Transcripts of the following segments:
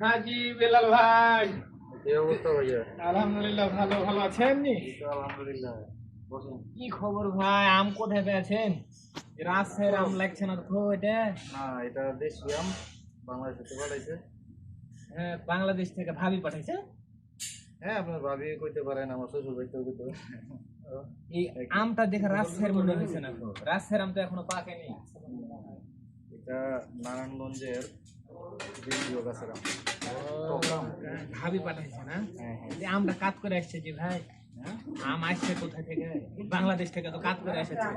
হ্যাঁ জি বেলাল ভাই, কি অবস্থা ভাইয়া? আলহামদুলিল্লাহ ভালো। ভালো আছেন নি? এই তো আলহামদুলিল্লাহ। বসেন। কি খবর ভাই? আম কোথায় পেয়েছেন? রাজশাহীর আম লাগছে না তো এটা? না, এটা দেশি আম, বাংলাদেশ থেকে পাঠাইছে। হ্যাঁ, বাংলাদেশ থেকে ভাবি পাঠাইছে। হ্যাঁ, আপনার ভাবি কইতে পারেন, আমার শ্বশুর বাড়িতেও কইতে পারেন। এই আমটা দেখে রাজশাহীর মনে হয়েছে না তো? রাজশাহীর আম তো এখনো পাকেনি। এটা নারায়ণগঞ্জের বিজয় গাছের আম। ও, ভাবি পাঠাইছে না? হ্যাঁ হ্যাঁ। এই আমটা কাত করে আসছে জি ভাই। হ্যাঁ? আম আসছে কোথা থেকে? বাংলাদেশ থেকে তো কাত করে এসেছে।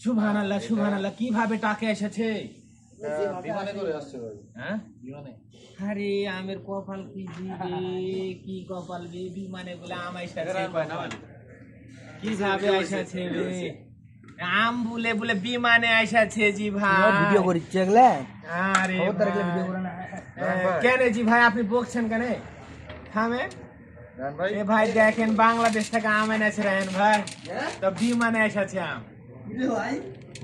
সুবহানাল্লাহ সুবহানাল্লাহ, কিভাবে টাকে এসেছে? এটা বিমানে করে আসছে ভাই। হ্যাঁ, বিমানে। আরে আমের কপাল কি দিবে, কি কপাল বে, বিমানে বলে আম আইসাছে। এরা পায় না মানে। কিভাবে আইসাছে রে? আম বলে বলে বিমানে আইসাছে জি ভাই। ভিডিও করছে এগুলা আরে খবরদার এগুলা ভিডিও ভাই। করে না। কেন জি ভাই আপনি বকছেন কেন? থামে। জান ভাই, এ ভাই দেখেন, বাংলাদেশ থেকে আম এনেছে রায়ন ভাই, তো বিমানে এসেছে আম।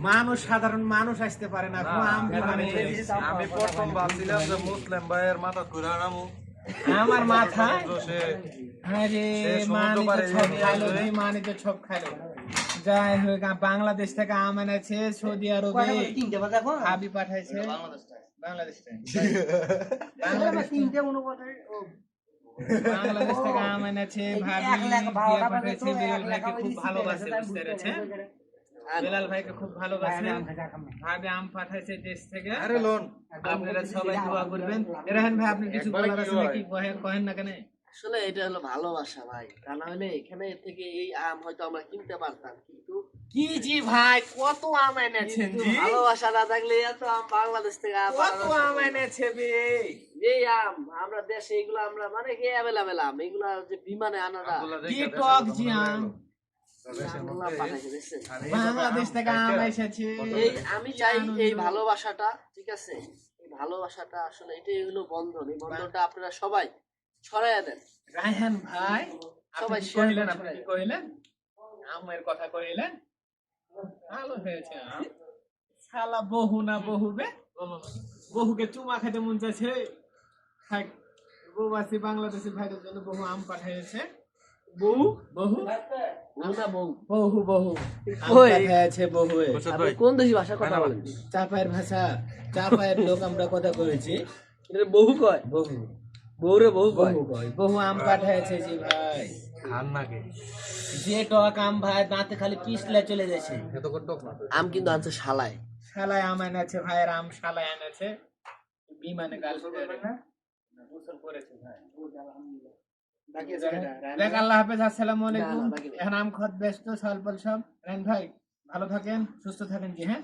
মানুষ, সাধারণ মানুষ আসতে পারে না, কোনো আম বিমানে চলে এসেছে। আমি প্রথম ভাবছিলাম যে মুসলিম ভাইয়ের মাথা ঘুরে নামু। আমার মাথায় সে আরে সে সমুদ্র মানি তো পাড়ে ছপ নিয়ে খাইলো আসবে। জি, মানি তো ছপ খাইলো। যাই হোক, বাংলাদেশ থেকে আম এনেছে, সৌদি আরবে তিনটে বাজে এখন ভাবি পাঠাইছে। বাংলাদেশ থেকে তিনটে অনুপাতে বাংলাদেশ থেকে আম এনেছে ভাবি, দিয়ে পাঠাইছে। বেলাল ভাইকে খুব ভালোবাসে, বুঝতে পেরেছে? বেলাল ভাইকে খুব ভালোবাসে। ভাবি আম পাঠাইছে দেশ থেকে। আরে লোন আপনারা সবাই দোয়া করবেন। রেহান ভাই, আপনি কিছু একবারে বলার কি আছে হয়? নাকি? কহেন না কেন? আসলে এটা হলো ভালোবাসা ভাই, তা না হলে এখানে থেকে এই আম হয়তো আমরা কিনতে পারতাম, কিন্তু কি জি ভাই, কত আম এনেছেন কিন্তু জি? ভালোবাসা না থাকলে এত আম বাংলাদেশ থেকে কত আম এনেছে বে? এই আম আমরা দেশে এগুলো আমরা মানে কি অ্যাভেলেবেল আম, এগুলা যে বিমানে আনাটা কি টক জি আম? আল্লাহ পাঠাইছে দেখছেন। বাংলাদেশ থেকে আম এসেছে। এই আমি চাই আনন্দ। এই ভালোবাসাটা, ঠিক আছে, এই ভালোবাসাটা আসলে এটাই হলো বন্ধন, এই বন্ধনটা আপনারা সবাই ছড়াইয়া দেন। রায়হান ভাই, আপনি সবাই কি share কহিলেন? করে আপনি কি share কহিলেন? আমের কথা কহিলেন? ভালো হয়েছে আম। শালা বহু না বহু বে? বহুকে চুমা খেতে মন চাইছে। থাক, প্রবাসী বাংলাদেশি ভাইদের জন্য বহু আম পাঠিয়েছে। বহু বহু বহু না বউ। বহু বহু আম কই? পাঠিয়েছে বহু। আপনি কোন দেশি ভাষা কথা বলেন? চাপায়ের ভাষা, চাপায়ের লোক আমরা কথা কয়েছি। এটা বহু কয়, বহু বউরে বহু কয়। বহু কয়, বহু আম পাঠিয়েছে জি ভাই। খান নাকি? যে টক আম ভাই, দাঁতে খালি পিছলে চলে যাচ্ছে। এত করে টক না তো। আম কিন্তু আনছে শালায়। শালায় আম এনেছে ভাইয়ের, আম শালায় এনেছে। বিমানে গাল গোসল করেছে ভাই। দেখ, আল্লাহ হাফেজ, আসসালামু আলাইকুম। না, বাকি নেই। এখন আম খত ব্যস্ত সলপল সব। রান ভাই, ভালো থাকেন, সুস্থ থাকেন জি। হ্যাঁ।